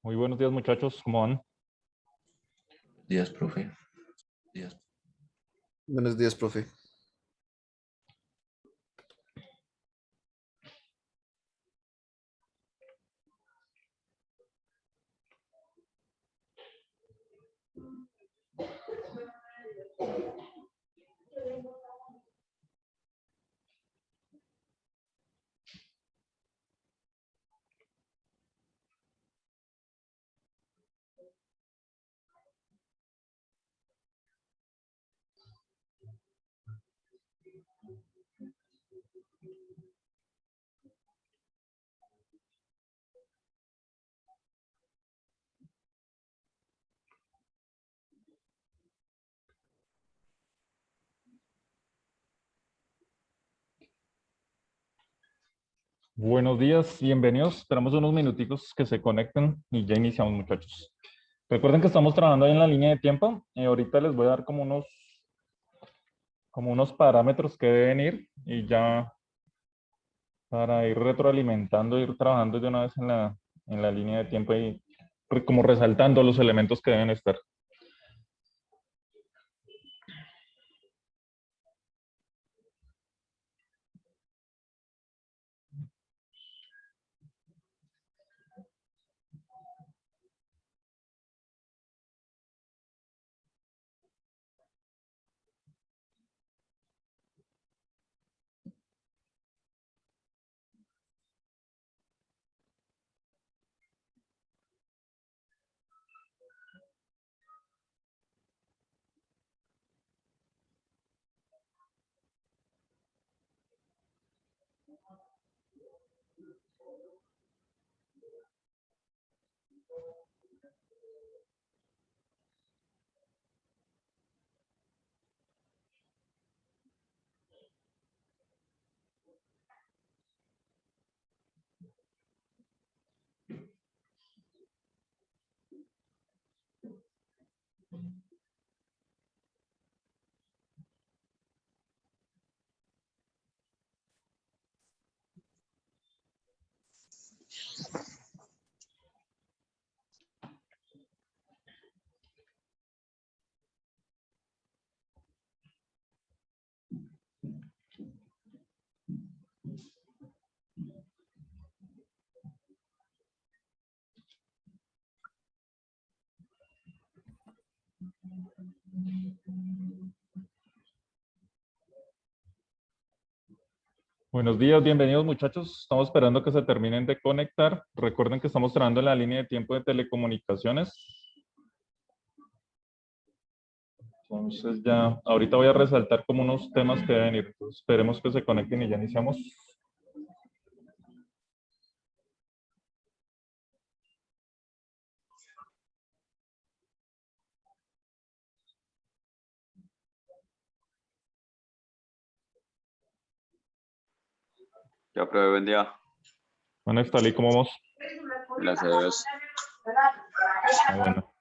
Muy buenos días, muchachos. ¿Cómo van? Días, profe. Días. Buenos días, profe. Buenos días, bienvenidos. Esperamos unos minuticos que se conecten y ya iniciamos, muchachos. Recuerden que estamos trabajando ahí en la línea de tiempo. Ahorita les voy a dar como unos parámetros que deben ir y ya para ir retroalimentando, ir trabajando de una vez en la línea de tiempo y como resaltando los elementos que deben estar. Buenos días, bienvenidos, muchachos. Estamos esperando que se terminen de conectar. Recuerden que estamos trabajando en la línea de tiempo de telecomunicaciones. Entonces ya, ahorita voy a resaltar como unos temas que deben ir. Entonces, esperemos que se conecten y ya iniciamos. Ya, profe, buen día. Bueno, Estalí, ¿cómo vamos? Gracias a Dios. Bueno.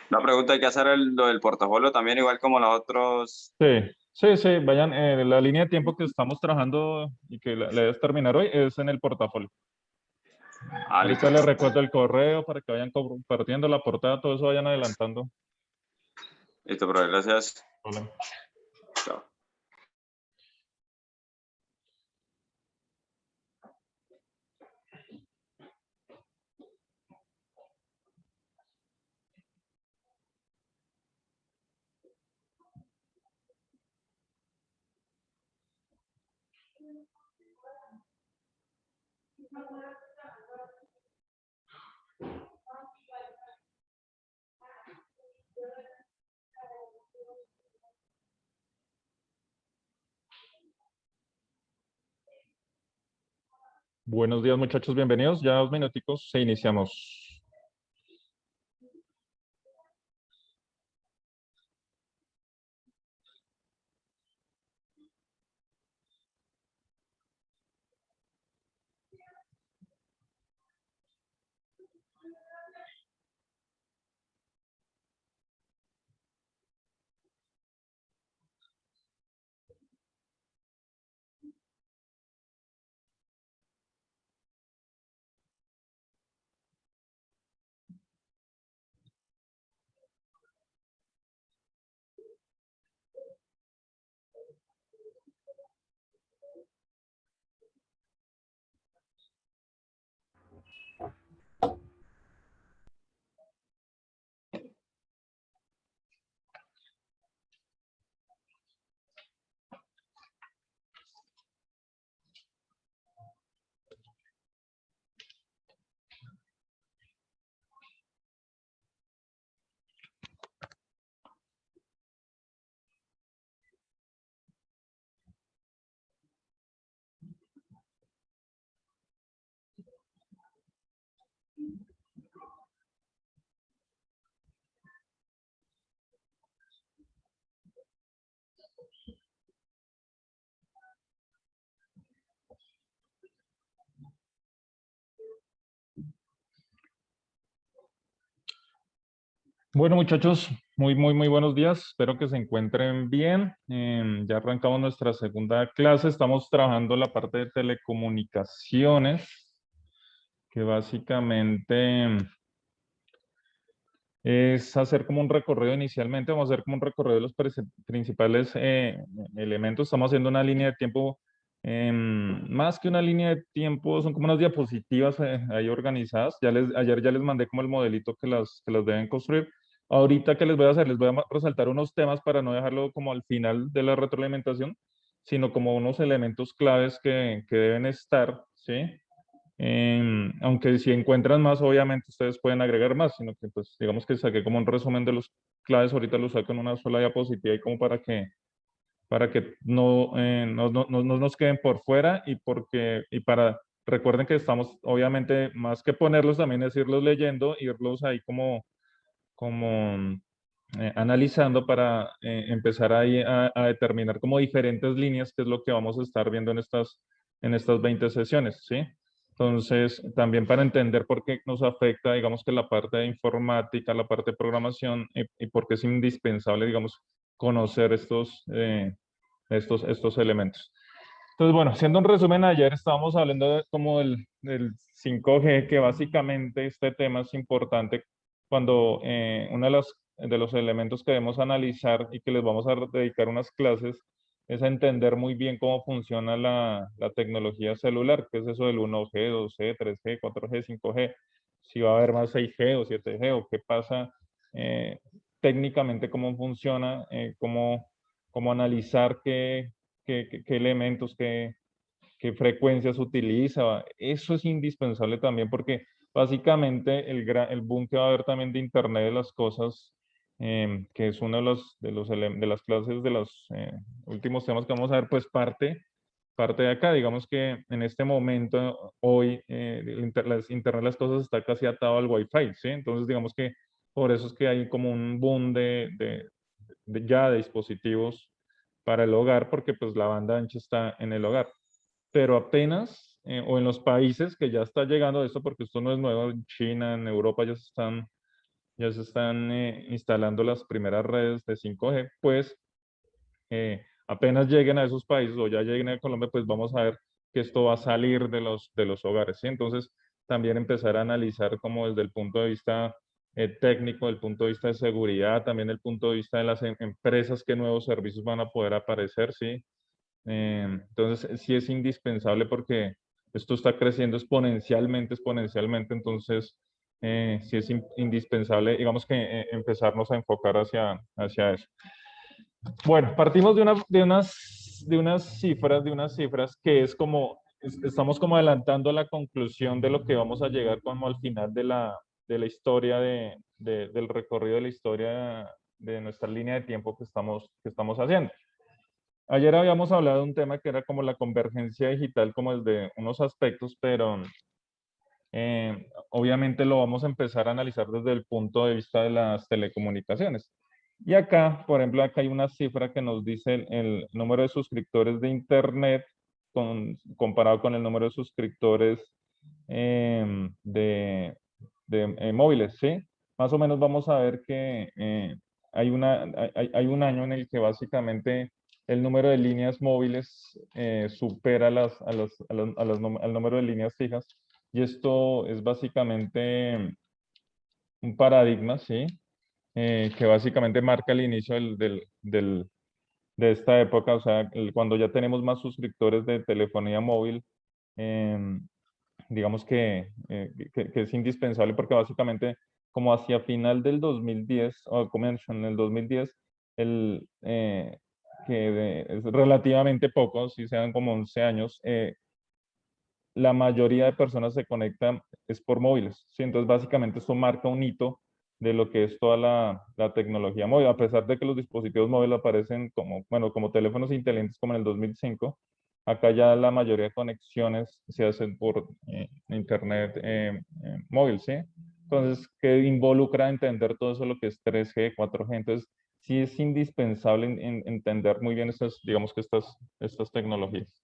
Una pregunta, hay que hacer lo del portafolio también, igual como los otros. Sí, vayan. La línea de tiempo que estamos trabajando y que la debes terminar hoy es en el portafolio. Listo. Ahorita les recuerdo el correo para que vayan compartiendo la portada, todo eso vayan adelantando. Listo, profe, gracias. Hola. Chao. Buenos días, muchachos, bienvenidos. Ya 2 minuticos e iniciamos. Bueno, muchachos, muy buenos días. Espero que se encuentren bien. Ya arrancamos nuestra segunda clase. Estamos trabajando la parte de telecomunicaciones, que básicamente es hacer como un recorrido inicialmente. Vamos a hacer como un recorrido de los principales elementos. Estamos haciendo una línea de tiempo, más que una línea de tiempo, son como unas diapositivas ahí organizadas. Ayer ya les mandé como el modelito que las deben construir. Ahorita, ¿qué les voy a hacer? Les voy a resaltar unos temas para no dejarlo como al final de la retroalimentación, sino como unos elementos claves que deben estar, ¿sí? Aunque si encuentran más, obviamente ustedes pueden agregar más, sino que pues digamos que saqué como un resumen de los claves, ahorita los saco en una sola diapositiva y como para que no nos queden por fuera recuerden que estamos, obviamente, más que ponerlos también es irlos leyendo, irlos ahí como analizando para empezar ahí a determinar como diferentes líneas, que es lo que vamos a estar viendo en estas 20 sesiones, ¿sí? Entonces, también para entender por qué nos afecta, digamos que la parte de informática, la parte de programación y por qué es indispensable, digamos, conocer estos elementos. Entonces, bueno, haciendo un resumen, ayer estábamos hablando como del 5G, que básicamente este tema es importante cuando uno de los elementos que debemos analizar y que les vamos a dedicar unas clases es a entender muy bien cómo funciona la tecnología celular, qué es eso del 1G, 2G, 3G, 4G, 5G, si va a haber más 6G o 7G o qué pasa técnicamente, cómo funciona, cómo analizar qué elementos, qué frecuencias utiliza. Eso es indispensable también porque básicamente el boom que va a haber también de Internet de las cosas, que es uno de las clases de los últimos temas que vamos a ver, pues parte de acá. Digamos que en este momento, hoy, Internet de las cosas está casi atado al Wi-Fi, ¿sí? Entonces, digamos que por eso es que hay como un boom de dispositivos para el hogar, porque pues la banda ancha está en el hogar. Pero apenas, o en los países que ya está llegando esto, porque esto no es nuevo, en China, en Europa ya se están instalando las primeras redes de 5G, pues apenas lleguen a esos países o ya lleguen a Colombia, pues vamos a ver que esto va a salir de los hogares, ¿sí? Entonces, también empezar a analizar como desde el punto de vista técnico, el punto de vista de seguridad, también el punto de vista de las empresas, qué nuevos servicios van a poder aparecer, ¿sí? Entonces, sí es indispensable porque esto está creciendo exponencialmente, entonces sí es indispensable, digamos que empezarnos a enfocar hacia eso. Bueno, partimos de unas cifras que es como, estamos como adelantando la conclusión de lo que vamos a llegar como al final de la historia, del recorrido de la historia de nuestra línea de tiempo que estamos haciendo. Ayer habíamos hablado de un tema que era como la convergencia digital, como desde unos aspectos, pero obviamente lo vamos a empezar a analizar desde el punto de vista de las telecomunicaciones. Y acá, por ejemplo, acá hay una cifra que nos dice el número de suscriptores de Internet comparado con el número de suscriptores de móviles, ¿sí? Más o menos vamos a ver que hay un año en el que básicamente el número de líneas móviles supera al número de líneas fijas. Y esto es básicamente un paradigma, ¿sí? Que básicamente marca el inicio de esta época, o sea, cuando ya tenemos más suscriptores de telefonía móvil, em, digamos que es indispensable porque básicamente como hacia final del 2010, o comienzo en el 2010, es relativamente poco, si sean como 11 años, la mayoría de personas se conectan es por móviles, ¿sí? Entonces, básicamente esto marca un hito de lo que es toda la tecnología móvil, a pesar de que los dispositivos móviles aparecen como, bueno, como teléfonos inteligentes como en el 2005, Acá ya la mayoría de conexiones se hacen por internet móvil, ¿sí? Entonces, que involucra entender todo eso, lo que es 3G, 4G. Entonces, sí es indispensable entender muy bien estas, digamos que estas tecnologías.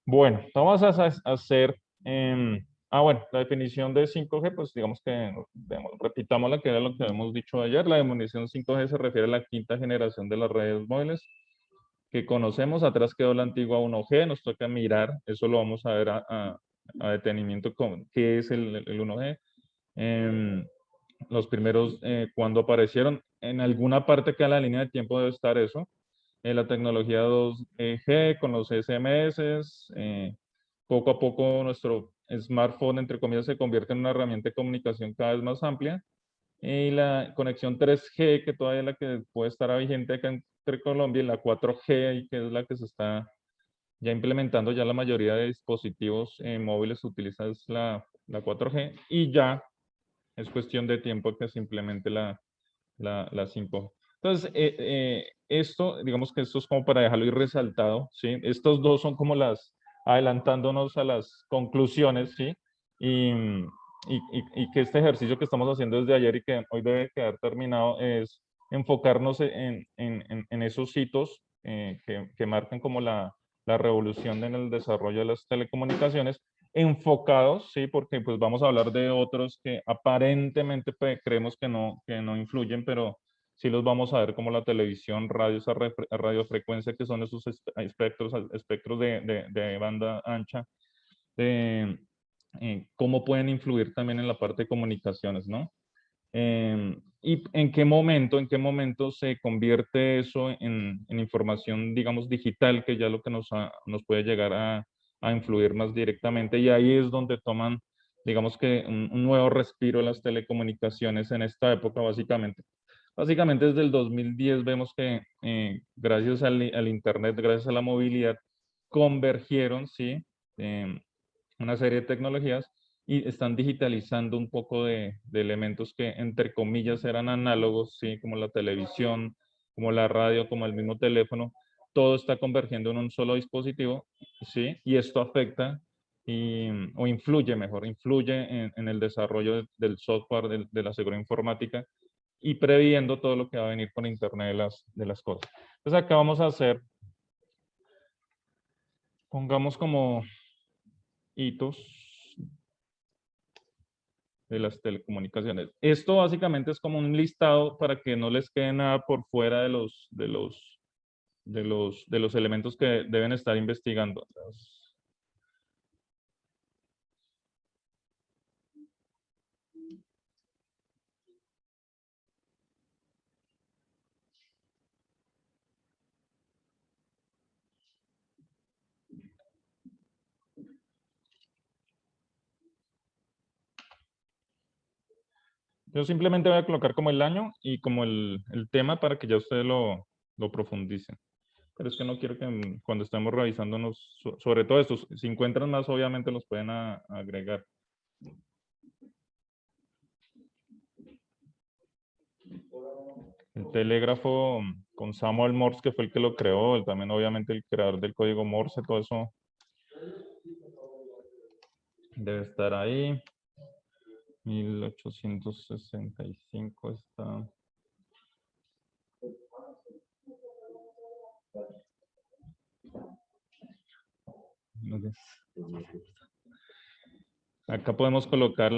Bueno, vamos a hacer, bueno, la definición de 5G, pues digamos que, repitamos la que era lo que habíamos dicho ayer. La definición 5G se refiere a la quinta generación de las redes móviles que conocemos. Atrás quedó la antigua 1G, nos toca mirar, eso lo vamos a ver a detenimiento, con qué es el 1G. Los primeros, cuando aparecieron, en alguna parte que a la línea de tiempo debe estar eso. La tecnología 2G con los SMS, poco a poco nuestro smartphone, entre comillas, se convierte en una herramienta de comunicación cada vez más amplia. Y la conexión 3G, que todavía es la que puede estar vigente acá entre Colombia, y la 4G, y que es la que se está ya implementando, ya la mayoría de dispositivos móviles utiliza es la 4G, y ya es cuestión de tiempo que se implemente la 5G. Entonces, esto, digamos que esto es como para dejarlo ir resaltado, ¿sí? Estos dos son como adelantándonos a las conclusiones, ¿sí? Y que este ejercicio que estamos haciendo desde ayer y que hoy debe quedar terminado es enfocarnos en esos hitos que marcan como la revolución en el desarrollo de las telecomunicaciones, enfocados, ¿sí? Porque pues vamos a hablar de otros que aparentemente creemos que no influyen, pero sí los vamos a ver como la televisión, radio, esa radiofrecuencia, que son esos espectros de banda ancha, cómo pueden influir también en la parte de comunicaciones, ¿no? ¿Y en qué momento se convierte eso en información, digamos, digital, que ya lo que nos puede llegar a influir más directamente? Y ahí es donde toman, digamos que un nuevo respiro las telecomunicaciones en esta época, básicamente. Básicamente desde el 2010 vemos que gracias al Internet, gracias a la movilidad, convergieron, ¿sí? Una serie de tecnologías y están digitalizando un poco de elementos que, entre comillas, eran análogos, ¿sí? Como la televisión, como la radio, como el mismo teléfono. Todo está convergiendo en un solo dispositivo, ¿sí? Y esto afecta o influye, mejor, influye en el desarrollo del software, de la seguridad informática, y previendo todo lo que va a venir con Internet de las cosas. Entonces acá vamos a hacer, pongamos como hitos de las telecomunicaciones. Esto básicamente es como un listado para que no les quede nada por fuera de los elementos que deben estar investigando. Yo simplemente voy a colocar como el año y como el tema para que ya ustedes lo profundicen. Pero es que no quiero que cuando estemos revisándonos sobre todo esto, si encuentran más, obviamente los pueden agregar. El telégrafo con Samuel Morse, que fue el que lo creó, también obviamente el creador del código Morse, todo eso debe estar ahí. 1865 está. Acá podemos colocar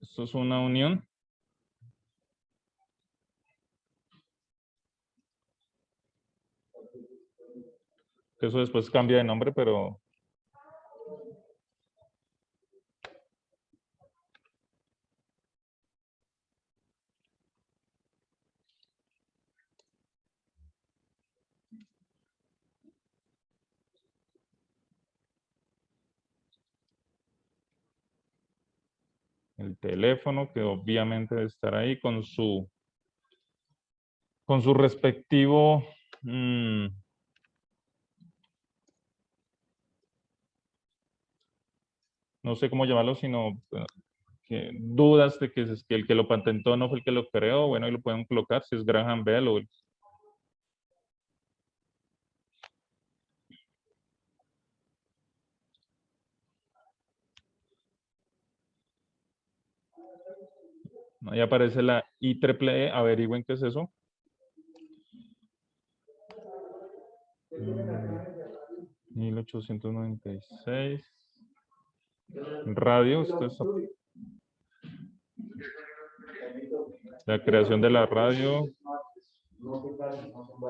esto es una unión. Eso después cambia de nombre, pero el teléfono, que obviamente debe estar ahí con su respectivo no sé cómo llamarlo, sino que dudas de que el que lo patentó no fue el que lo creó. Bueno, ahí lo pueden colocar si es Graham Bell Ahí aparece la IEEE, averigüen qué es eso. 1896. Radio, esto es la creación de la radio.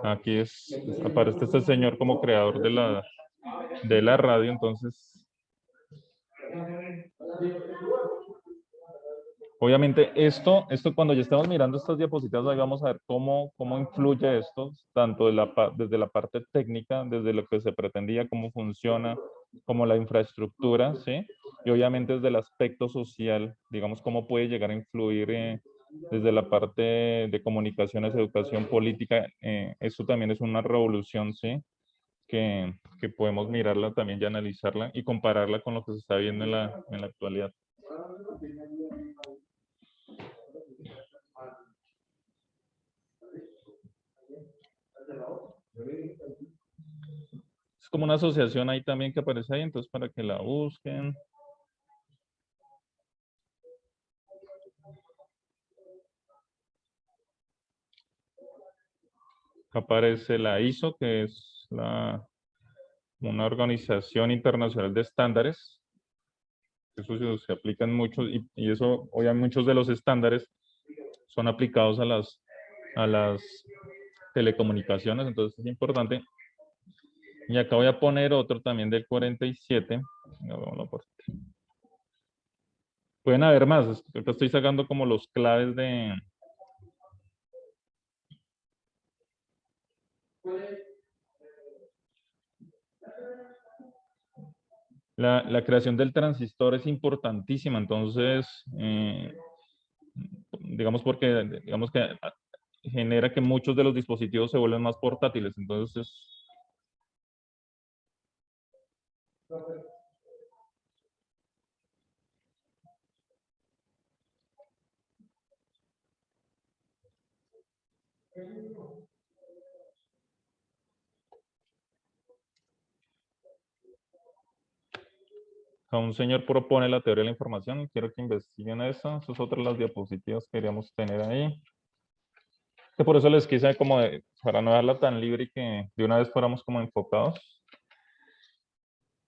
Aquí aparece este señor como creador de la radio, entonces obviamente esto cuando ya estamos mirando estas diapositivas, ahí vamos a ver cómo influye esto, tanto desde la parte técnica, desde lo que se pretendía, cómo funciona, como la infraestructura, ¿sí? Y obviamente desde el aspecto social, digamos, cómo puede llegar a influir desde la parte de comunicaciones, educación, política. Esto también es una revolución, ¿sí? Que podemos mirarla también y analizarla y compararla con lo que se está viendo en la actualidad. Es como una asociación ahí también que aparece ahí, entonces para que la busquen. Aparece la ISO, que es una organización internacional de estándares. Eso se aplican muchos y eso, obviamente muchos de los estándares son aplicados a las telecomunicaciones, entonces es importante. Y acá voy a poner otro también del 47. Pueden haber más, acá estoy sacando como los claves de... La creación del transistor es importantísima, entonces, digamos que genera que muchos de los dispositivos se vuelven más portátiles, entonces un señor propone la teoría de la información, quiero que investiguen eso, esas son otras las diapositivas que queríamos tener ahí. Que por eso les quise como para no darla tan libre y que de una vez fuéramos como enfocados.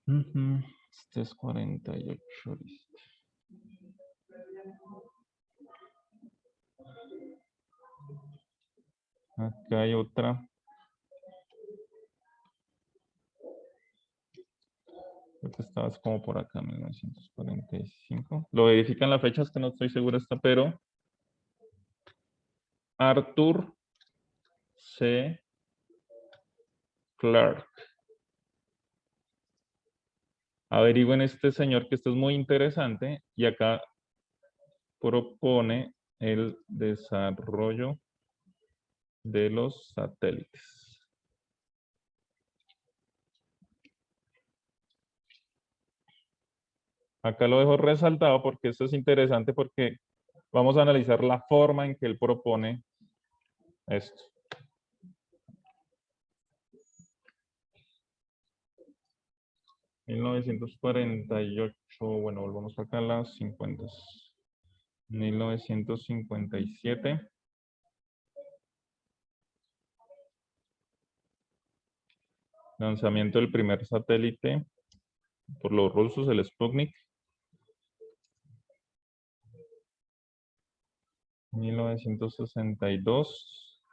Este es 48, listo. Acá hay otra. Creo que estabas como por acá, 1945. Lo verifican la fecha, es que no estoy seguro esta, pero Arthur C. Clarke. Averigüen este señor, que esto es muy interesante, y acá propone el desarrollo de los satélites. Acá lo dejo resaltado porque esto es interesante porque vamos a analizar la forma en que él propone esto. ...1948... bueno, volvamos acá a las 50. 1957... lanzamiento del primer satélite por los rusos, el Sputnik. 1962...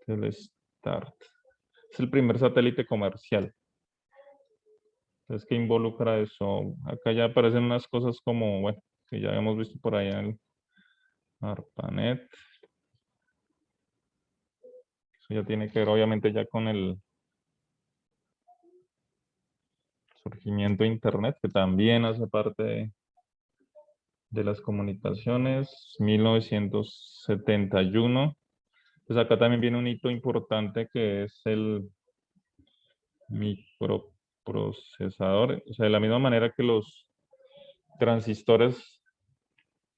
Telestart. Es el primer satélite comercial. Entonces, ¿qué involucra eso? Acá ya aparecen unas cosas como, bueno, que ya hemos visto por allá en el ARPANET. Eso ya tiene que ver, obviamente, ya con el surgimiento de Internet, que también hace parte de las comunicaciones. 1971. Pues acá también viene un hito importante que es el microprocesador. O sea, de la misma manera que los transistores,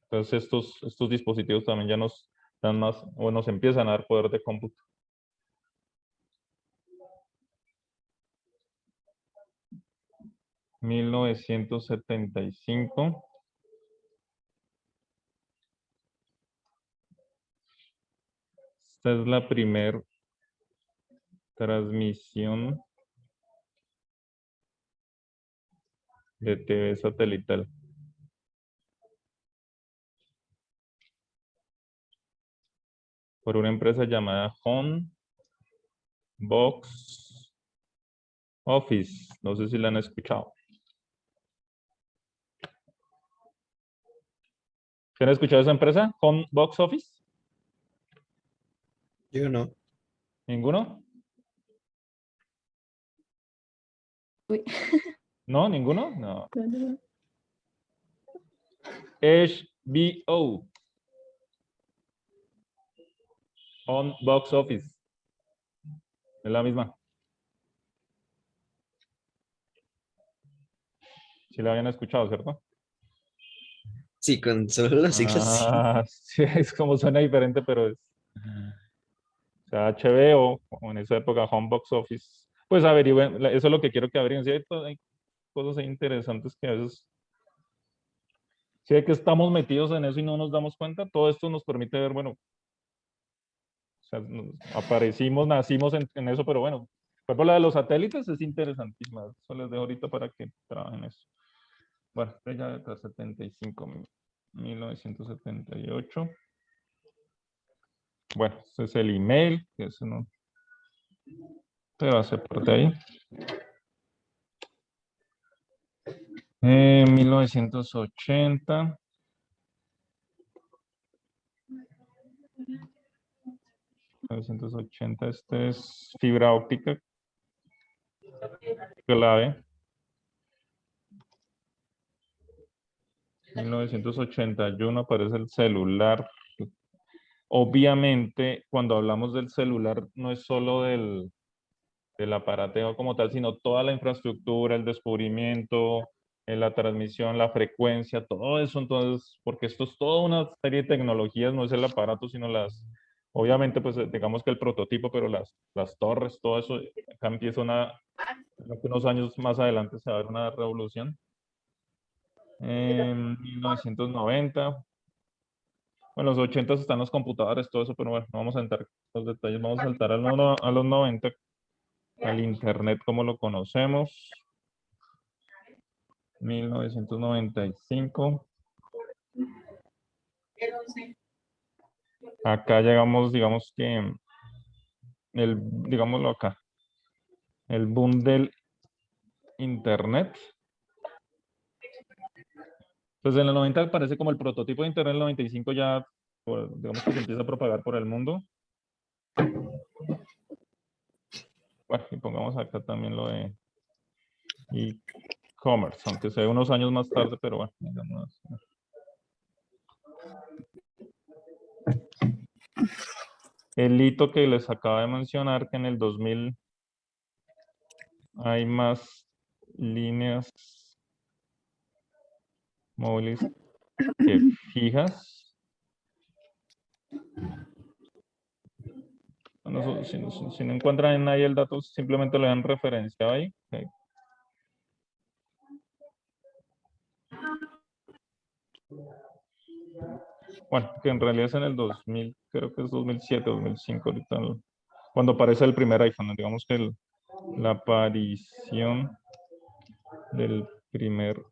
entonces estos dispositivos también ya nos dan más, o nos empiezan a dar poder de cómputo. 1975. Esta es la primera transmisión de TV satelital. Por una empresa llamada Home Box Office. No sé si la han escuchado. ¿Han escuchado esa empresa? Home Box Office. Yo no. ¿Ninguno? Uy. ¿No? ¿Ninguno? No. No. HBO. Home Box Office. Es la misma. Sí la habían escuchado, ¿cierto? Sí, con solo las siglas. Sí. Ah, sí, es como suena diferente, pero es. O sea, HBO, o en esa época Home Box Office. Pues averigüen, eso es lo que quiero que averigüen. Sí, hay cosas ahí interesantes que a veces. Si hay que estamos metidos en eso y no nos damos cuenta, todo esto nos permite ver, bueno, o sea, aparecimos, nacimos en eso, pero bueno, por ejemplo, la de los satélites es interesantísima. Eso les dejo ahorita para que trabajen eso. Bueno, ya de 75, 1978. Bueno, este es el email, que eso no se va a hacer por de ahí. 1980. 1980, este es fibra óptica clave. 1981 aparece el celular. Obviamente, cuando hablamos del celular, no es solo del aparateo como tal, sino toda la infraestructura, el descubrimiento, la transmisión, la frecuencia, todo eso. Entonces, porque esto es toda una serie de tecnologías, no es el aparato, sino obviamente, pues digamos que el prototipo, pero las torres, todo eso, acá empieza unos años más adelante se va a ver una revolución. En 1990. Bueno, los 80 están los computadores, todo eso, pero bueno, no vamos a entrar en los detalles, vamos a saltar a los 90, al Internet como lo conocemos. 1995. Acá llegamos, digamos que, digámoslo acá, el boom del Internet. Pues en el 90 parece como el prototipo de Internet, en el 95 ya, digamos que se empieza a propagar por el mundo. Bueno, y pongamos acá también lo de e-commerce, aunque sea unos años más tarde, pero bueno, digamos. El hito que les acabo de mencionar, que en el 2000 hay más líneas móviles que fijas. Bueno, si no encuentran ahí el dato, simplemente le dan referencia ahí. Okay. Bueno, que en realidad es en el 2000, creo que es 2007, 2005, ahorita, cuando aparece el primer iPhone. Digamos que la aparición del primer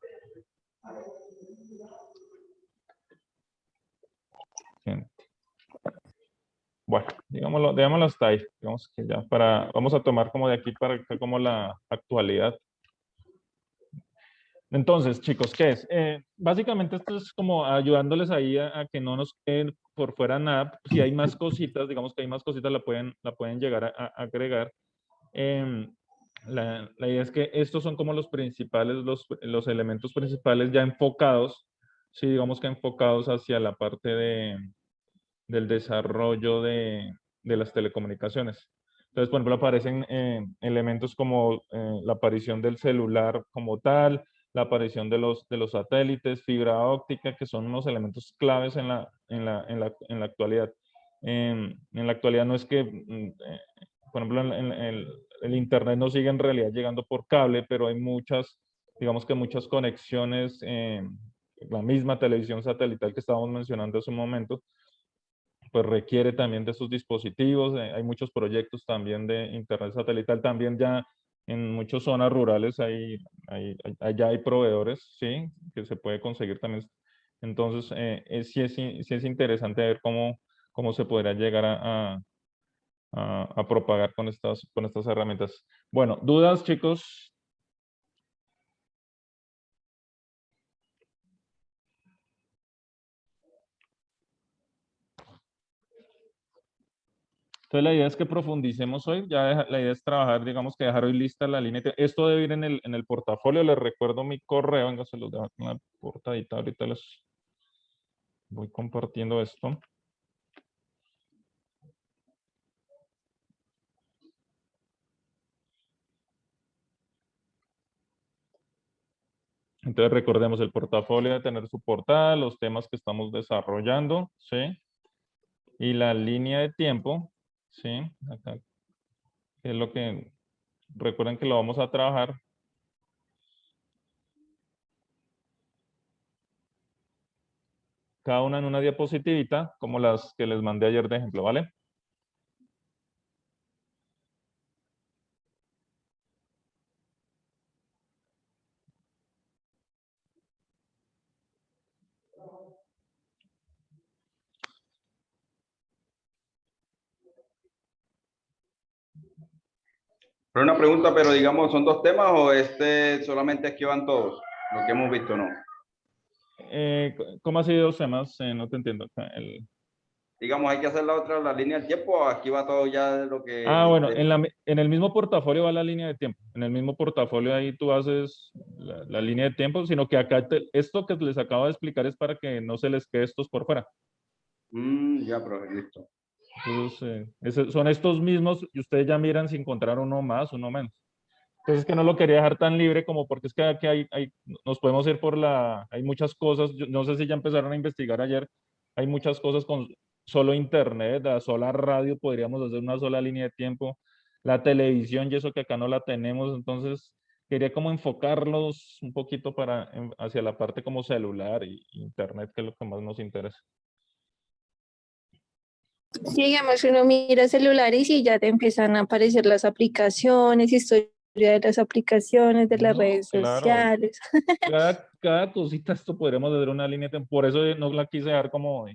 gente. Bueno, digámoslo hasta ahí. Digamos que ya vamos a tomar como de aquí para acá como la actualidad. Entonces, chicos, ¿qué es? Básicamente esto es como ayudándoles ahí a que no nos queden por fuera nada. Si hay más cositas, digamos que hay más cositas, la pueden llegar a agregar. La idea es que estos son como los principales, los elementos principales ya enfocados, sí, digamos que enfocados hacia la parte del desarrollo de las telecomunicaciones. Entonces, por ejemplo, aparecen elementos como la aparición del celular como tal, la aparición de los satélites, fibra óptica, que son unos elementos claves en la actualidad. En la actualidad no es que, por ejemplo, el Internet no sigue en realidad llegando por cable, pero hay digamos que muchas conexiones, la misma televisión satelital que estábamos mencionando hace un momento, pues requiere también de esos dispositivos. Hay muchos proyectos también de internet satelital, también ya en muchas zonas rurales allá hay proveedores, ¿sí? Que se puede conseguir también. Entonces, sí es interesante ver cómo se podrá llegar a propagar con estas herramientas. Bueno, ¿dudas, chicos? Entonces la idea es que profundicemos hoy, la idea es trabajar, digamos que dejar hoy lista la línea. Esto debe ir en el portafolio, les recuerdo mi correo, venga, se los dejo en la portadita, ahorita les voy compartiendo esto. Entonces recordemos, el portafolio debe tener su portada, los temas que estamos desarrollando, ¿sí? Y la línea de tiempo, ¿sí? Acá, que es lo que, recuerden que lo vamos a trabajar. Cada una en una diapositivita, como las que les mandé ayer de ejemplo, ¿vale? Pero una pregunta, pero digamos, ¿son dos temas o solamente aquí van todos? Lo que hemos visto, ¿no? ¿Cómo ha sido dos temas? No te entiendo. Digamos, hay que hacer la línea del tiempo, o aquí va todo ya de lo que Bueno, en el mismo portafolio va la línea de tiempo. En el mismo portafolio ahí tú haces la línea de tiempo, sino que acá esto que les acabo de explicar es para que no se les quede estos por fuera. Ya, profe, listo. Entonces, son estos mismos y ustedes ya miran si encontraron uno más, uno menos. Entonces, que no lo quería dejar tan libre como porque es que aquí nos podemos ir hay muchas cosas, no sé si ya empezaron a investigar ayer, hay muchas cosas con solo internet, la sola radio, podríamos hacer una sola línea de tiempo, la televisión y eso que acá no la tenemos, entonces quería como enfocarlos un poquito hacia la parte como celular y internet, que es lo que más nos interesa. Sí, digamos, uno mira celulares y ya te empiezan a aparecer las aplicaciones, historia de las aplicaciones, de las No, redes claro, sociales. cada cosita esto podríamos hacer una línea de tiempo, por eso no la quise dejar como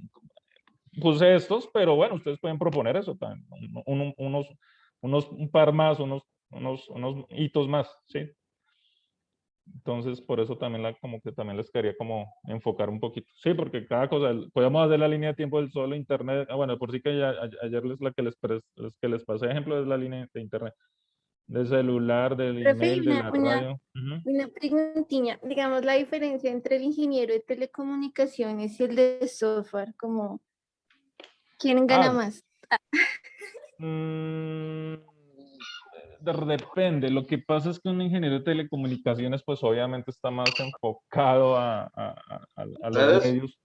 puse estos, pero bueno, ustedes pueden proponer eso también, un par más, unos hitos más, ¿sí? Entonces, por eso también como que también les quería como enfocar un poquito. Sí, porque cada cosa, podemos hacer la línea de tiempo del solo internet. Bueno, por sí que ayer la que les pasé ejemplo es la línea de internet, del celular, del Profe, email, de la radio. una preguntilla, digamos, la diferencia entre el ingeniero de telecomunicaciones y el de software, como, ¿quién gana Ah, más? mm, depende. Lo que pasa es que un ingeniero de telecomunicaciones, pues obviamente está más enfocado a los ¿Redes? medios,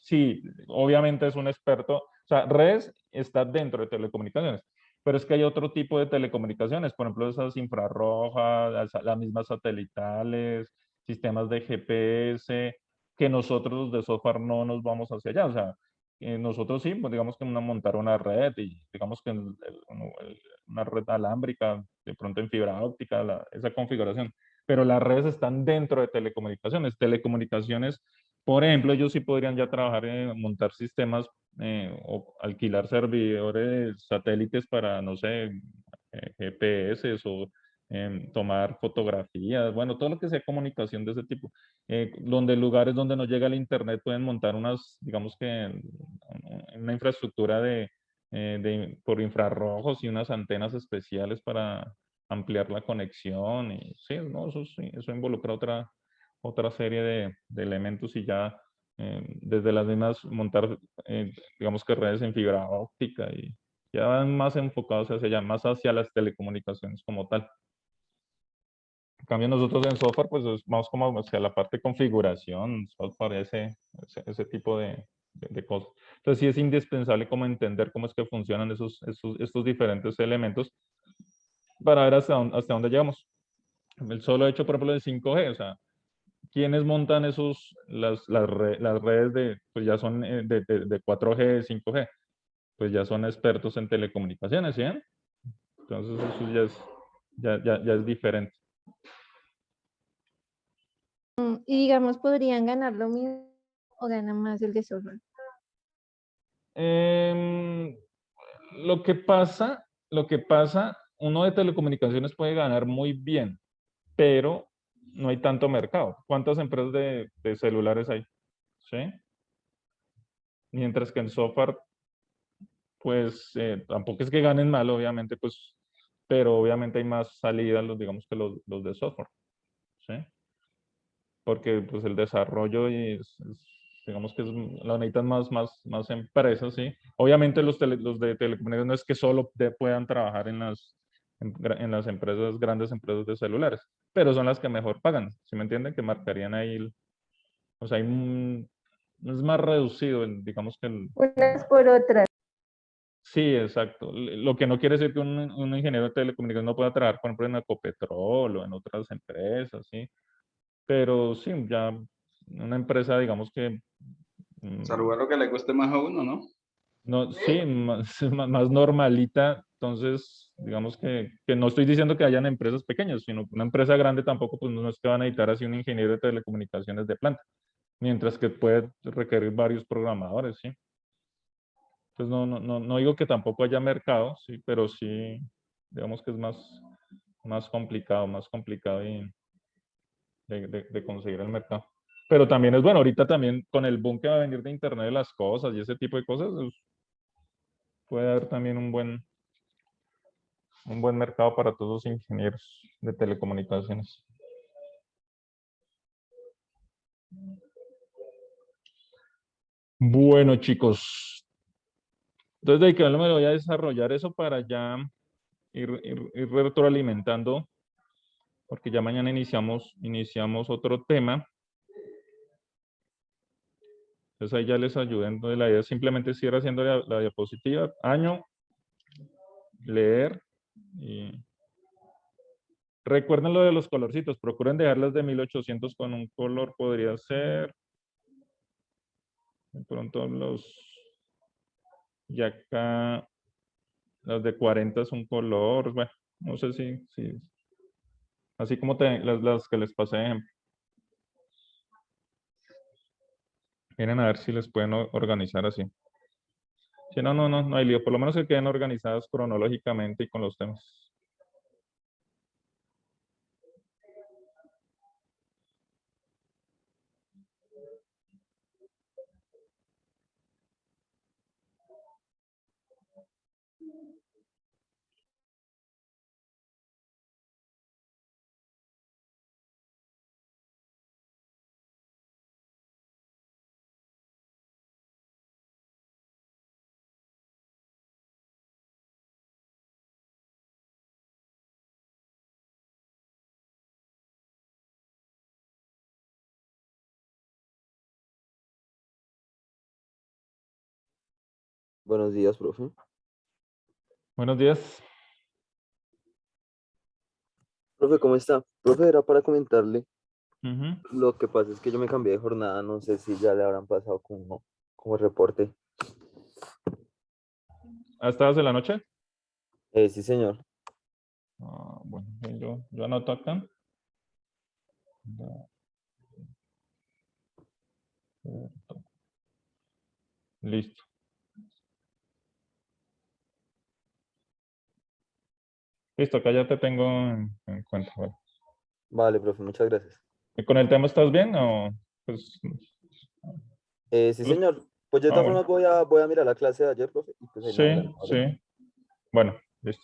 sí, obviamente es un experto. O sea, redes está dentro de telecomunicaciones, pero es que hay otro tipo de telecomunicaciones, por ejemplo, esas infrarrojas, las mismas satelitales, sistemas de GPS, que nosotros de software no nos vamos hacia allá. O sea, nosotros sí, pues digamos que montar una red y digamos que una red alámbrica, de pronto en fibra óptica, esa configuración. Pero las redes están dentro de telecomunicaciones. Telecomunicaciones, por ejemplo, ellos sí podrían ya trabajar en montar sistemas o alquilar servidores satélites para, no sé, GPS o tomar fotografías, bueno, todo lo que sea comunicación de ese tipo. Donde lugares donde no llega el internet pueden montar digamos que una infraestructura por infrarrojos y unas antenas especiales para ampliar la conexión. Y sí, no, eso sí, eso involucra otra serie de elementos y ya desde las mismas montar, digamos que redes en fibra óptica y ya van más enfocados hacia allá, más hacia las telecomunicaciones como tal. En cambio, nosotros en software, pues vamos como hacia la parte de configuración, software, ese tipo de cosas. Entonces, sí es indispensable como entender cómo es que funcionan estos diferentes elementos para ver hasta dónde llegamos. El solo hecho, por ejemplo, de 5G, o sea, ¿quiénes montan las redes de, pues ya son de 4G, 5G? Pues ya son expertos en telecomunicaciones, ¿sí? Entonces eso ya es diferente. Y digamos, podrían ganar lo mismo o ganan más el de software. Em, lo que pasa, uno de telecomunicaciones puede ganar muy bien, pero no hay tanto mercado. ¿Cuántas empresas de celulares hay? ¿Sí? Mientras que en software, pues tampoco es que ganen mal, obviamente, pues, pero obviamente hay más salidas, digamos que los de software, ¿sí? Porque pues el desarrollo digamos que lo necesitan más empresas, ¿sí? Obviamente los de telecomunicaciones no es que solo puedan trabajar en las empresas, grandes empresas de celulares, pero son las que mejor pagan, ¿sí me entienden? Que marcarían ahí, o sea, es más reducido, digamos que Unas por otras. sí, exacto. Lo que no quiere decir que un ingeniero de telecomunicaciones no pueda trabajar, por ejemplo, en Ecopetrol o en otras empresas, ¿sí? Pero sí, ya una empresa, digamos que, Salvo lo que le cueste más a uno, ¿no? no, sí, más, más normalita, entonces, digamos que no estoy diciendo que hayan empresas pequeñas, sino que una empresa grande tampoco, pues no es que van a necesitar así un ingeniero de telecomunicaciones de planta, mientras que puede requerir varios programadores, ¿sí? Pues no digo que tampoco haya mercado, sí, pero sí, digamos que es más complicado de conseguir el mercado. Pero también es bueno, ahorita también con el boom que va a venir de Internet de las cosas y ese tipo de cosas, pues, puede haber también un buen mercado para todos los ingenieros de telecomunicaciones. Bueno, chicos, entonces de que me voy a desarrollar eso para ya ir retroalimentando, porque ya mañana iniciamos otro tema. Entonces ahí ya les ayudé. Entonces la idea es simplemente ir haciendo la diapositiva, año, leer y recuerden lo de los colorcitos. Procuren dejarlas de 1800 con un color, podría ser. De pronto y acá las de 40 es un color. Bueno, no sé si así como las que les pasé de ejemplo. Miren a ver si les pueden organizar así. Si no, no hay lío. Por lo menos que queden organizadas cronológicamente y con los temas. Buenos días, profe. Buenos días. Profe, ¿cómo está? Profe, era para comentarle. Ujú. Lo que pasa es que yo me cambié de jornada, no sé si ya le habrán pasado como reporte. ¿Hasta las de la noche? Sí, señor. Ah, bueno, yo anoto acá. Listo. Listo, acá ya te tengo en cuenta. Bueno. Vale, profe, muchas gracias. ¿Y con el tema estás bien o pues Sí, señor. Pues yo de todas bueno. formas voy a mirar la clase de ayer, profe, y pues ahí me Sí, adelanto, ¿vale? sí. Bueno, listo.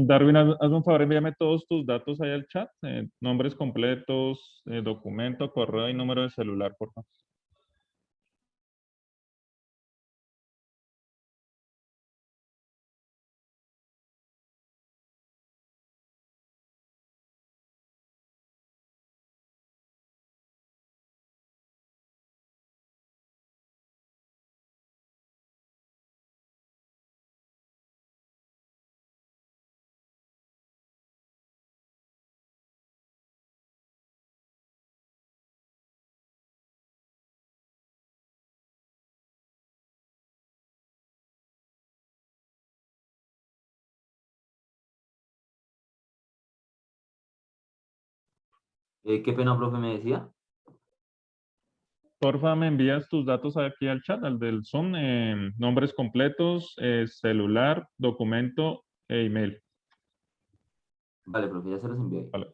Darwin, hazme un favor, envíame todos tus datos ahí al chat, nombres completos, documento, correo y número de celular, por favor. Qué pena, profe, me decía. Porfa, me envías tus datos aquí al chat, al del Zoom, nombres completos, celular, documento e email. Vale, profe, ya se los envié. Vale.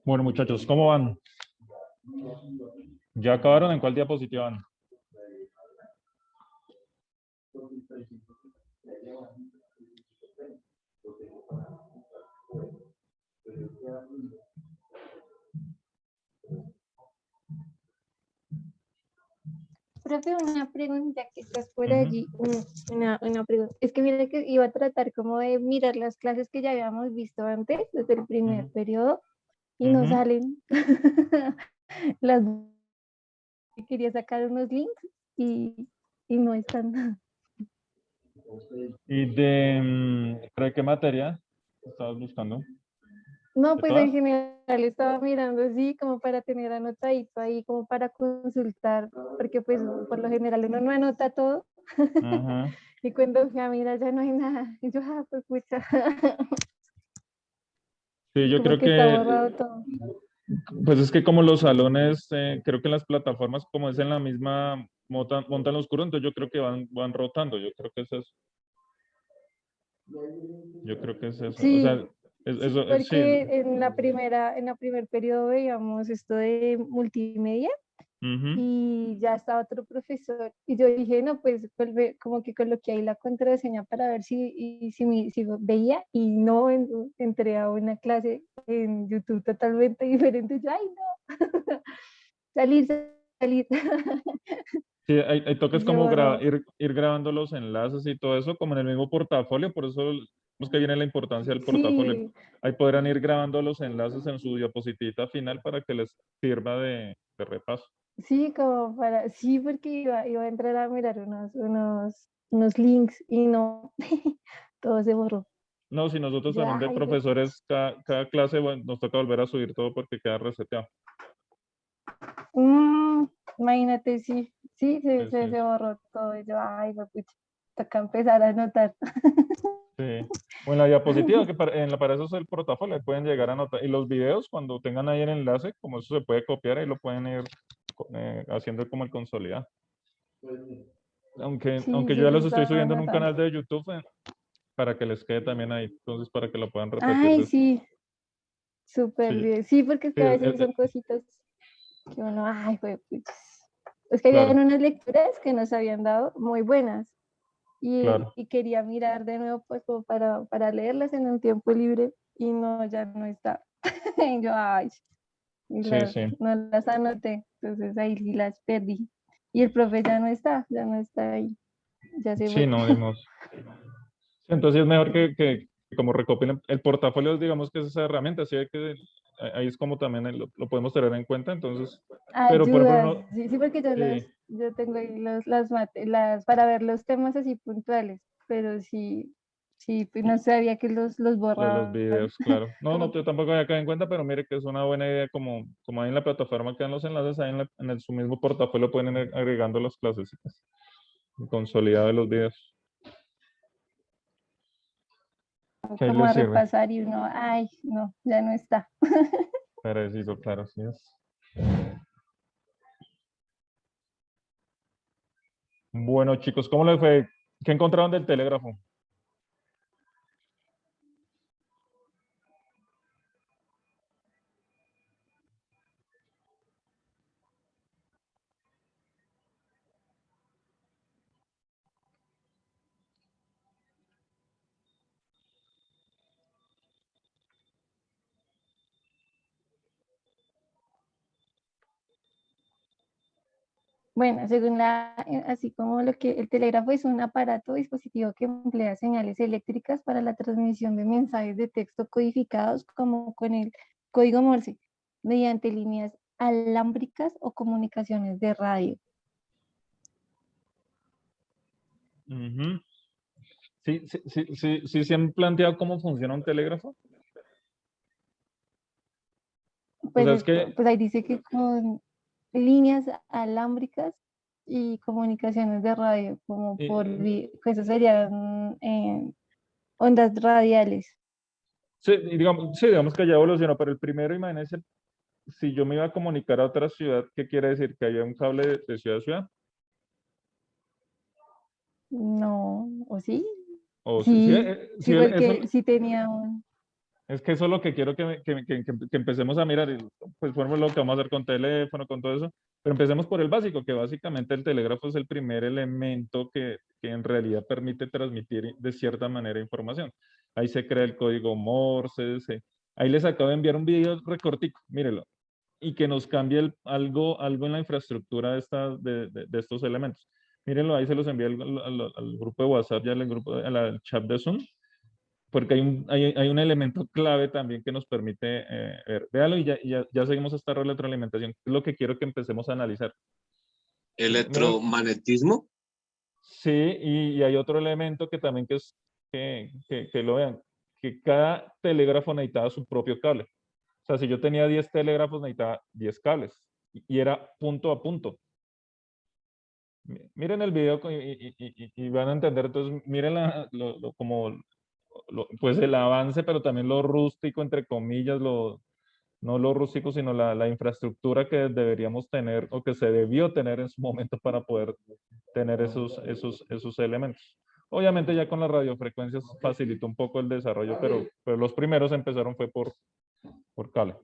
Bueno, muchachos, ¿cómo van? ¿Ya acabaron? ¿En cuál diapositiva van? Profe, una pregunta que estás por Ujú. allí. Una pregunta. Es que mira que iba a tratar como de mirar las clases que ya habíamos visto antes, desde el primer Ujú. periodo, y no Ujú. salen. Las quería sacar unos links y no están. ¿Y de ¿para qué materia estabas buscando? No, ¿De pues en todas? general estaba mirando así como para tener anotadito ahí, como para consultar, porque pues por lo general uno no anota todo. Ajá. Y cuando fui a mirar ya no hay nada. Y yo, pues pucha, Sí, yo como creo que está que, borrado todo. pues es que como los salones, creo que las plataformas, como es en la misma, montan los cursos, entonces yo creo que van rotando, yo creo que es eso. Yo creo que es eso. O sea, Sí, sí, eso, sí. porque en la primer periodo veíamos esto de multimedia Ujú. y ya estaba otro profesor. Y yo dije, no, pues como que coloqué ahí la contraseña para ver si veía y no entré a una clase en YouTube totalmente diferente. Yo, ay, no, salir, salir. Sí, hay Y toques se como borró. ir grabando los enlaces y todo eso, como en el mismo portafolio, por eso es que viene la importancia del portafolio. Sí, Ahí podrán ir grabando los enlaces en su diapositivita final para que les sirva de repaso. sí, sí, porque iba a entrar a mirar unos links y no, todo se borró. No, si nosotros Yo, también de ay, güey. profesores, cada clase bueno, nos toca volver a subir todo porque queda reseteado. Mm, imagínate, sí, sí, Sí, sí, se borró todo. Y yo, ay, güey, pucha, toca empezar a anotar. sí. O en la diapositiva, que para eso es el portafolio, ahí pueden llegar a anotar. Y los videos, cuando tengan ahí el enlace, como eso se puede copiar, ahí lo pueden ir haciendo como el consolidado. Aunque, Sí, aunque yo sí, ya lo los estoy estaba subiendo en un anotando. canal de YouTube para que les quede también ahí, entonces para que lo puedan repetir Ay, después. sí, súper Sí, bien. Sí, porque es sí, que a veces son cositas que uno, ay, güey, pucha. Es que habían claro, unas lecturas que nos habían dado muy buenas. claro. Y quería mirar de nuevo pues como para leerlas en un tiempo libre y no, ya no está. Y yo, ay, Sí, sí. no las anoté, entonces ahí sí las perdí. Y el profe ya no está ahí, ya se Sí, fue. no, dimos. Sí, entonces es mejor que como recopilen el portafolio, digamos que es esa herramienta, así que ahí es como también lo podemos tener en cuenta, entonces, pero por ejemplo, Ayudas, no, sí, sí, porque sí, yo tengo ahí para ver los temas así puntuales, pero sí, sí, pues no sabía que los los borraban. videos, claro. No, no, Como, yo tampoco había caído en cuenta, pero mire que es una buena idea, como ahí en la plataforma quedan los enlaces, ahí su mismo portafolio pueden ir agregando las clases consolidado de los videos, que ahí como les a sirve. repasar y uno, ay, no, ya no está. Preciso, claro, sí es. Bueno, chicos, ¿cómo les fue? ¿Qué encontraron del telégrafo? Bueno, así como lo que el telégrafo es un aparato o dispositivo que emplea señales eléctricas para la transmisión de mensajes de texto codificados como con el código Morse, mediante líneas alámbricas o comunicaciones de radio. Ujú. Sí, sí, sí, sí, sí, se han planteado cómo funciona un telégrafo. O Pues, sea, es que, pues ahí dice que con líneas alámbricas y comunicaciones de radio, como pues eso serían ondas radiales. sí, sí, digamos que ya evolucionó, pero el primero, imagínense, si yo me iba a comunicar a otra ciudad, ¿qué quiere decir? Que había un cable de ciudad a ciudad. No, ¿o sí? O sí, sí, Sí, sí, eso, porque sí tenía Es que eso es lo que quiero que empecemos a mirar. Y, pues por ejemplo, lo que vamos a hacer con teléfono, con todo eso. Pero empecemos por el básico, que básicamente el telégrafo es el primer elemento que en realidad permite transmitir de cierta manera información. Ahí se crea el código Morse. Ahí les acabo de enviar un video recortico, mírelo. Y que nos cambie algo en la infraestructura de estos elementos. Mírenlo, ahí se los envié al grupo de WhatsApp y al chat de Zoom, porque hay un elemento clave también que nos permite ver. Véalo y ya seguimos esta retroalimentación. Es lo que quiero que empecemos a analizar. Electromagnetismo. Sí, y hay otro elemento que también que lo vean, que cada telégrafo necesitaba su propio cable. O sea, si yo tenía 10 telégrafos, necesitaba 10 cables. Y era punto a punto. Miren el video y van a entender. Entonces, miren pues el avance, pero también lo rústico, entre comillas, no lo rústico, sino la infraestructura que deberíamos tener o que se debió tener en su momento para poder tener esos elementos. Obviamente ya con las radiofrecuencias facilitó un poco el desarrollo, pero los primeros empezaron fue por cable.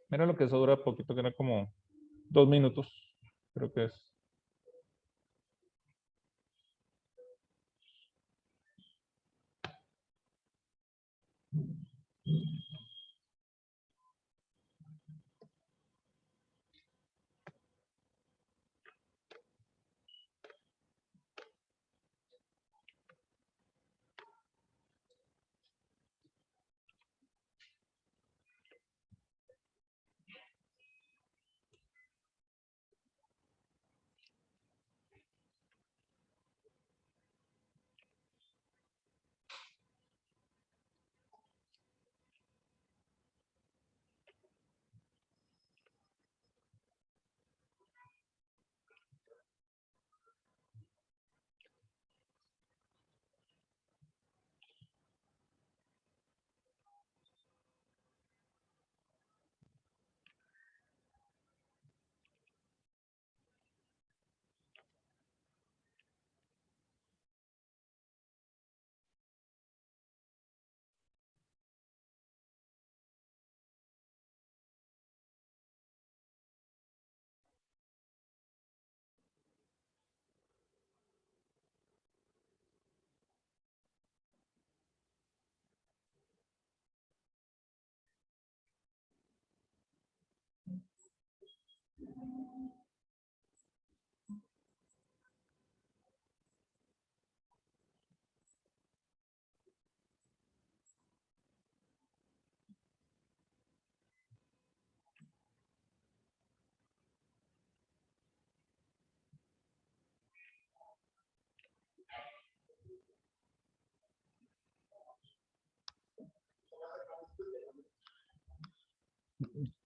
Mira lo que eso dura poquito, que era como 2 minutos, creo que es.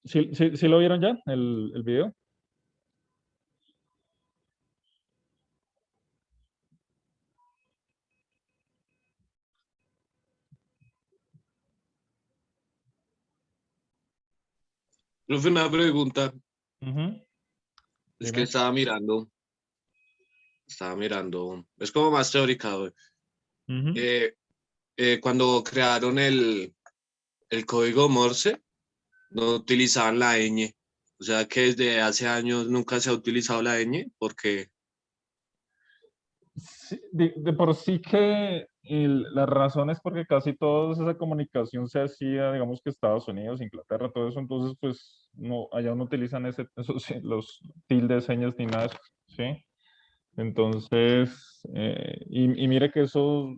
¿Sí lo vieron ya, el video? Profe, una pregunta. Ujú. Es Dime. que estaba mirando, es como más teórica, güey. Ujú. Cuando crearon el código Morse, no utilizaban la ñ. O sea que desde hace años nunca se ha utilizado la ñ, porque Sí, de por sí que la razón es porque casi toda esa comunicación se hacía, digamos que Estados Unidos, Inglaterra, todo eso, entonces pues no, allá no utilizan los tildes, señas ni nada, de eso, ¿sí? Entonces, y mire que eso,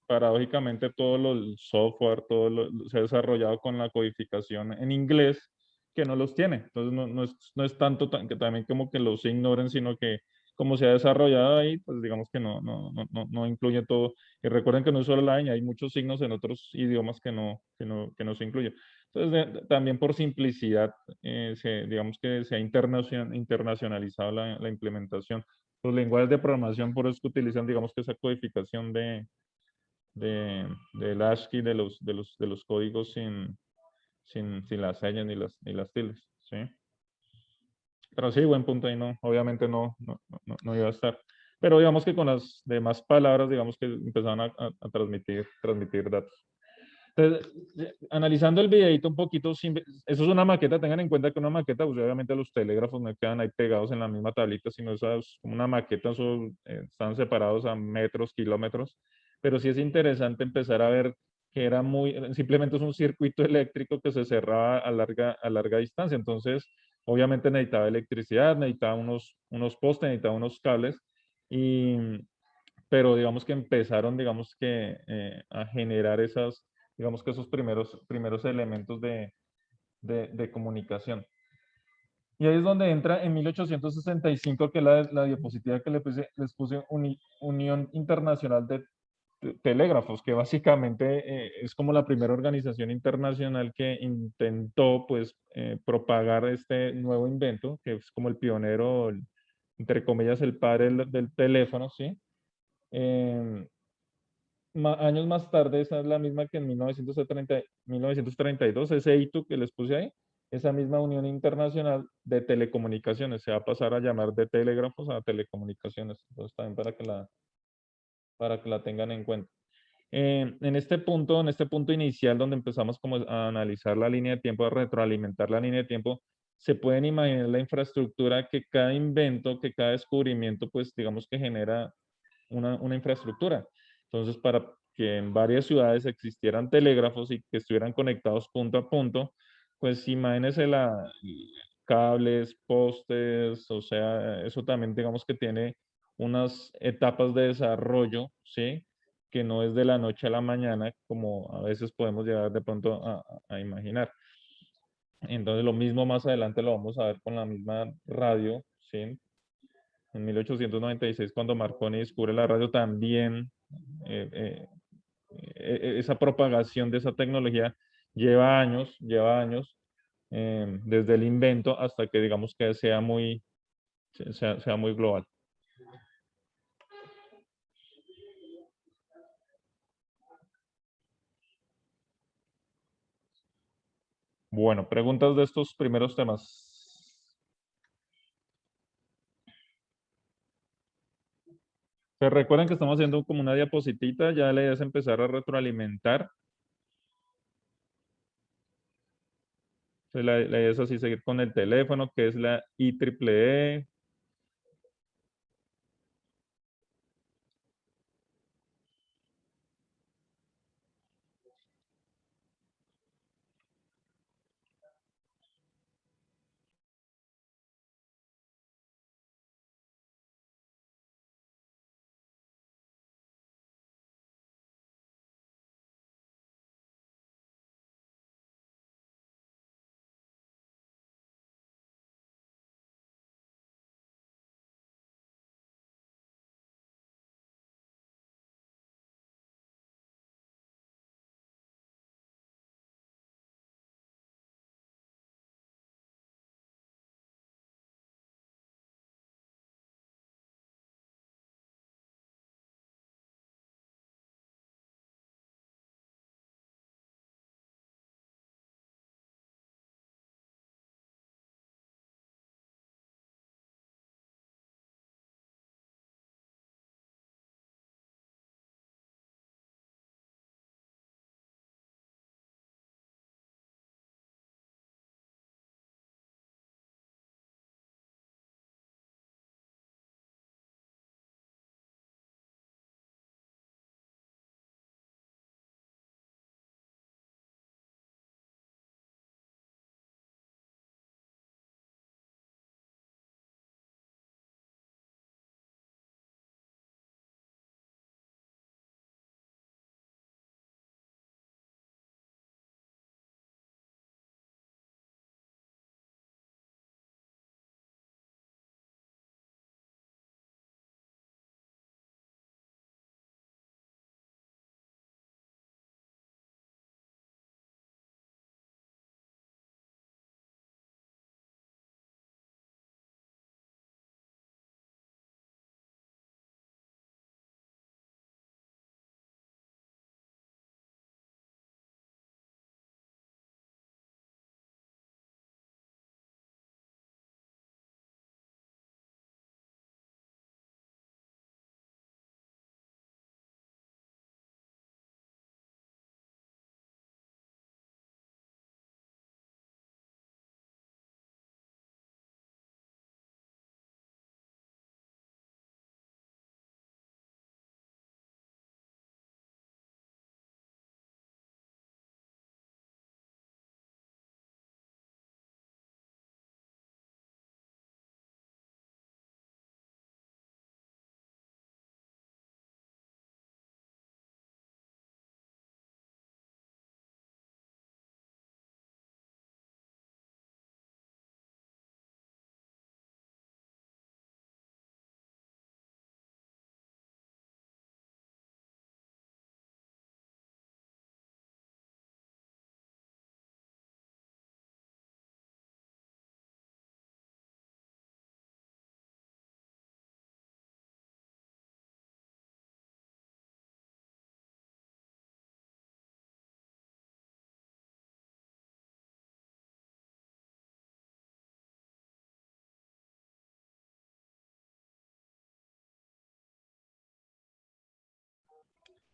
paradójicamente, el software, se ha desarrollado con la codificación en inglés, que no los tiene. Entonces, no es tanto que también como que los ignoren, sino que como se ha desarrollado ahí, pues digamos que no incluye todo. Y recuerden que no es solo la ñ, hay muchos signos en otros idiomas que no se incluyen. Entonces, también por simplicidad, digamos que se ha internacionalizado la implementación. Los lenguajes de programación, por eso que utilizan, digamos que esa codificación del ASCII, de los códigos sin las señas ni las tildes, ¿sí? Pero sí, buen punto ahí, obviamente no iba a estar. Pero digamos que con las demás palabras, digamos que empezaban a transmitir datos. Entonces, analizando el videito un poquito, eso es una maqueta, tengan en cuenta que una maqueta, pues obviamente los telégrafos no quedan ahí pegados en la misma tablita, sino esa es como una maqueta, están separados a metros, kilómetros, pero sí es interesante empezar a ver que era simplemente es un circuito eléctrico que se cerraba a larga distancia, entonces obviamente necesitaba electricidad, necesitaba unos postes, necesitaba unos cables, y, pero digamos que empezaron, digamos que a generar digamos que esos primeros elementos de comunicación. Y ahí es donde entra en 1865, que es la diapositiva que les puse Unión Internacional de Telégrafos, que básicamente es como la primera organización internacional que intentó pues propagar este nuevo invento, que es como el pionero, entre comillas, el padre del teléfono, ¿sí? Años más tarde, esa es la misma que en 1932, ese hito que les puse ahí, esa misma Unión Internacional de Telecomunicaciones se va a pasar a llamar de telégrafos a telecomunicaciones. Entonces también para que la tengan en cuenta. En este punto inicial donde empezamos como a analizar la línea de tiempo, a retroalimentar la línea de tiempo, se pueden imaginar la infraestructura que cada invento, que cada descubrimiento, pues digamos que genera una infraestructura. Entonces, para que en varias ciudades existieran telégrafos y que estuvieran conectados punto a punto, pues imagínense cables, postes, o sea, eso también digamos que tiene unas etapas de desarrollo, ¿sí? Que no es de la noche a la mañana, como a veces podemos llegar de pronto a imaginar. Entonces, lo mismo más adelante lo vamos a ver con la misma radio, ¿sí? En 1896, cuando Marconi descubre la radio, también esa propagación de esa tecnología lleva años, desde el invento hasta que digamos que sea muy global. Bueno, preguntas de estos primeros temas. Se recuerden que estamos haciendo como una diapositiva, ya la idea es empezar a retroalimentar. Entonces, la idea es así seguir con el teléfono, que es la IEEE.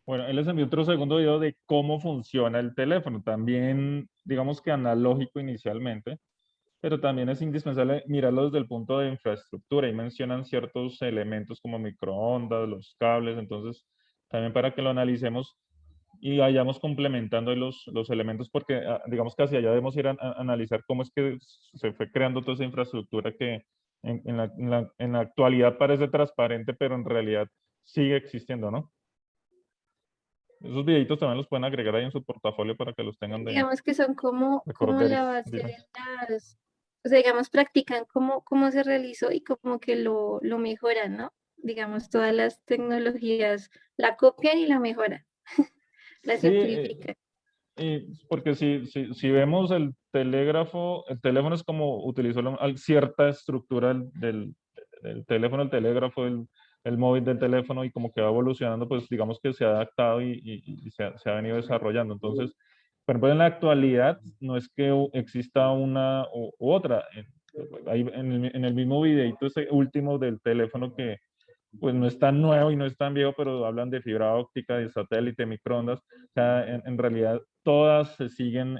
Bueno, él les envió otro segundo video de cómo funciona el teléfono, también digamos que analógico inicialmente, pero también es indispensable mirarlo desde el punto de infraestructura. Y mencionan ciertos elementos como microondas, los cables, entonces también para que lo analicemos y vayamos complementando los elementos, porque digamos que hacia allá debemos ir a analizar cómo es que se fue creando toda esa infraestructura que en la actualidad parece transparente, pero en realidad sigue existiendo, ¿no? Esos videitos también los pueden agregar ahí en su portafolio para que los tengan de Digamos que son como la recorderis, base dirán. de las, o sea, digamos, practican cómo se realizó y como que lo mejoran, ¿no? Digamos, todas las tecnologías la copian y la mejoran, la Sí, simplifican. porque si vemos el teléfono es como utilizó cierta estructura del teléfono, el telégrafo, el móvil del teléfono y como que va evolucionando, pues digamos que se ha adaptado y se ha venido desarrollando. Entonces, por ejemplo, en la actualidad no es que exista una u otra. En el mismo videito, ese último del teléfono que pues no es tan nuevo y no es tan viejo, pero hablan de fibra óptica, de satélite, microondas. O sea, en realidad todas se siguen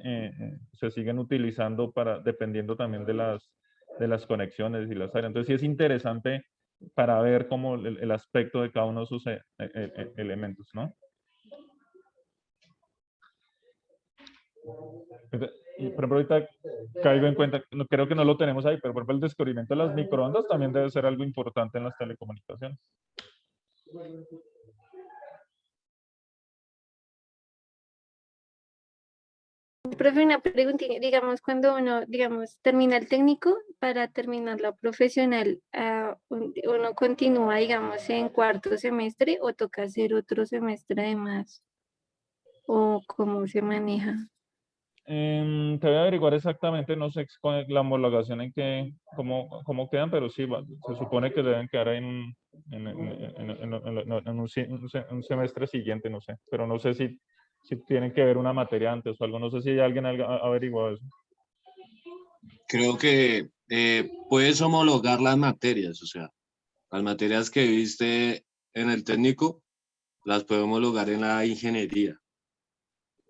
utilizando para, dependiendo también de las conexiones y las áreas. Entonces sí es interesante para ver cómo el aspecto de cada uno de sus elementos, ¿no? Y por ejemplo, ahorita caigo en cuenta, creo que no lo tenemos ahí, pero por ejemplo el descubrimiento de las microondas también debe ser algo importante en las telecomunicaciones. Profe, una pregunta, digamos, cuando uno, digamos, termina el técnico, para terminar lo profesional, uno continúa, digamos, en cuarto semestre o toca hacer otro semestre además, o cómo se maneja. Te voy a averiguar exactamente, no sé con la homologación en cómo quedan, pero sí, se supone que deben quedar en un semestre siguiente, no sé, pero no sé si tienen que ver una materia antes o algo, no sé si alguien ha averiguado eso. Creo que puedes homologar las materias, o sea, las materias que viste en el técnico, las puede homologar en la ingeniería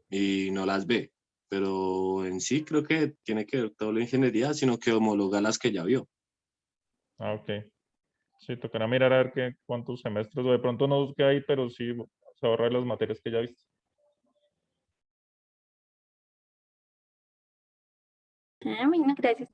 y no las ve. Pero en sí creo que tiene que ver toda la ingeniería, sino que homologa las que ya vio. Ah, ok. Sí, tocará mirar a ver cuántos semestres, o de pronto no queda ahí, pero sí se ahorra de las materias que ya viste. Ah, bueno, gracias.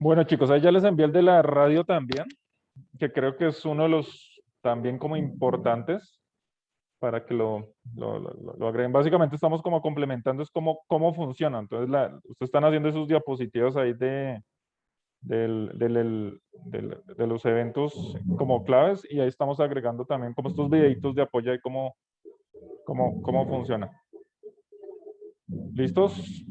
Bueno, chicos, ahí ya les envié el de la radio también, que creo que es uno de los también como importantes para que lo agreguen. Básicamente estamos como complementando, es cómo funciona. Entonces, ustedes están haciendo esos diapositivas ahí de los eventos como claves y ahí estamos agregando también como estos videitos de apoyo y cómo funciona. ¿Listos?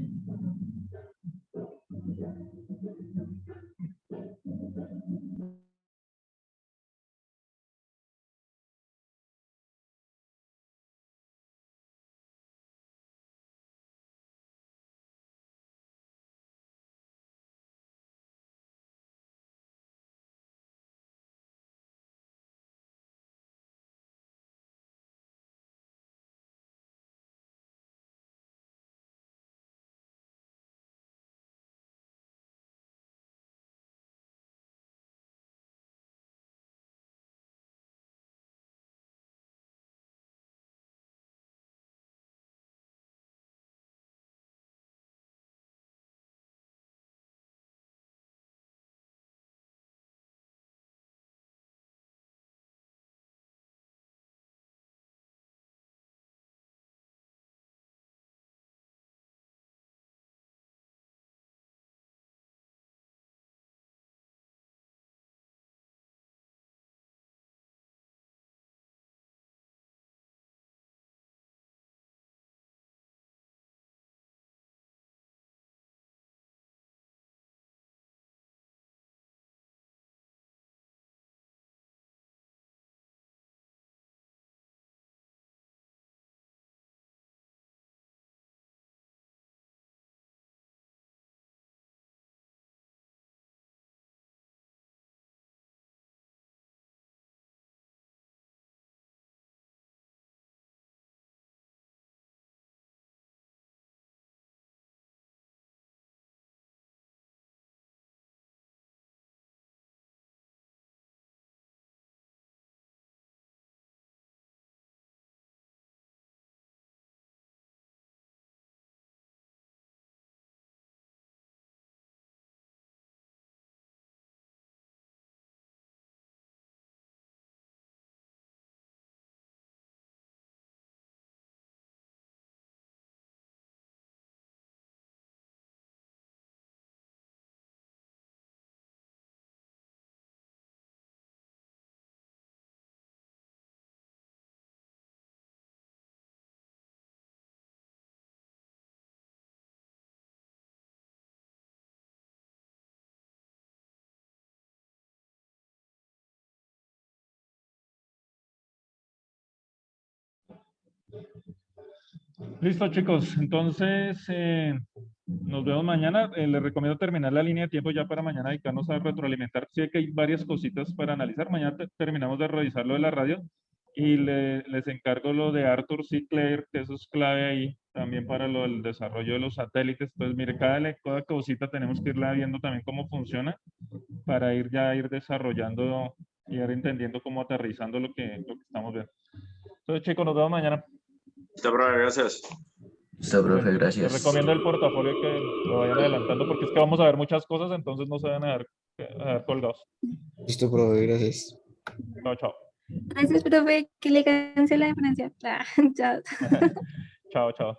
Listo, chicos. Entonces, nos vemos mañana. Les recomiendo terminar la línea de tiempo ya para mañana dedicarnos a retroalimentar. Sé que hay varias cositas para analizar. Mañana terminamos de revisar lo de la radio y les encargo lo de Arthur C. Clarke, que eso es clave ahí también para lo del desarrollo de los satélites. Entonces, mire, cada cosita tenemos que irla viendo también cómo funciona para ir desarrollando y ir entendiendo cómo aterrizando lo que estamos viendo. Entonces, chicos, nos vemos mañana. Listo, profe, gracias. Listo, profe, Les gracias. recomiendo el portafolio que lo vayan adelantando porque es que vamos a ver muchas cosas, entonces no se van a dejar colgados. Listo, profe, gracias. Chao, chao. Gracias, profe. Que le cancela la diferencia. Chao. Chao, chao.